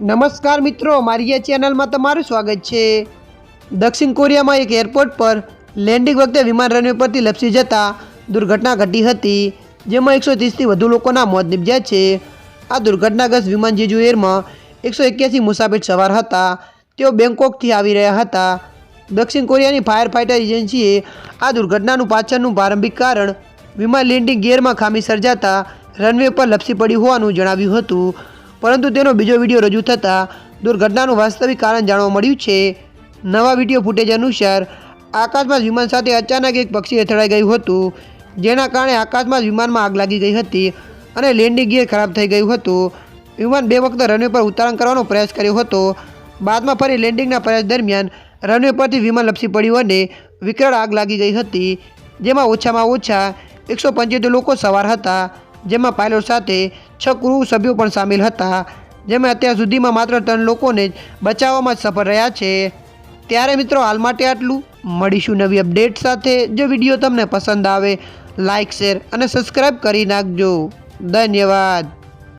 નમસ્કાર મિત્રો, મારી આ ચેનલમાં તમારું સ્વાગત છે। દક્ષિણ કોરિયામાં એક એરપોર્ટ પર લેન્ડિંગ વખતે વિમાન રનવે પરથી લપસી જતાં દુર્ઘટના ઘટી હતી, જેમાં 130થી વધુ લોકોના મોત નિપજ્યા છે। આ દુર્ઘટનાગ્રસ્ત વિમાન જેજુ એરમાં 181 મુસાફિર સવાર હતા। તેઓ બેંકોકથી આવી રહ્યા હતા। દક્ષિણ કોરિયાની ફાયર ફાઇટર એજન્સીએ આ દુર્ઘટનાનું પાછળનું પ્રારંભિક કારણ વિમાન લેન્ડિંગ ગિયરમાં ખામી સર્જાતા રનવે પર લપસી પડ્યું હોવાનું જણાવ્યું હતું, પરંતુ તેનો બીજો વિડીયો રજૂ થતાં દુર્ઘટનાનું વાસ્તવિક કારણ જાણવા મળ્યું છે। નવા વિડીયો ફૂટેજ અનુસાર આકાશમાં જ વિમાન સાથે અચાનક એક પક્ષી અથડાઈ ગયું હતું, જેના કારણે આકાશમાં જ વિમાનમાં આગ લાગી ગઈ હતી અને લેન્ડિંગ ગિયર ખરાબ થઈ ગયું હતું। વિમાન બે વખત રનવે પર ઉતરાણ કરવાનો પ્રયાસ કર્યો હતો। બાદમાં ફરી લેન્ડિંગના પ્રયાસ દરમિયાન રનવે પરથી વિમાન લપસી પડ્યું અને વિકરાળ આગ લાગી ગઈ હતી, જેમાં ઓછામાં ઓછા 175 લોકો સવાર હતા, જેમાં પાયલોટ સાથે 6 ક્રૂ સભ્યો પણ સામેલ હતા, જેમાં અત્યાર સુધીમાં માત્ર 3 લોકોને જ બચાવવામાં સફળ રહ્યા છે। ત્યારે મિત્રો, હાલ માટે આટલું। મળીશું નવી અપડેટ સાથે। જો વિડીયો તમને પસંદ આવે, લાઇક, શેર અને સબસ્ક્રાઈબ કરી નાખજો। ધન્યવાદ।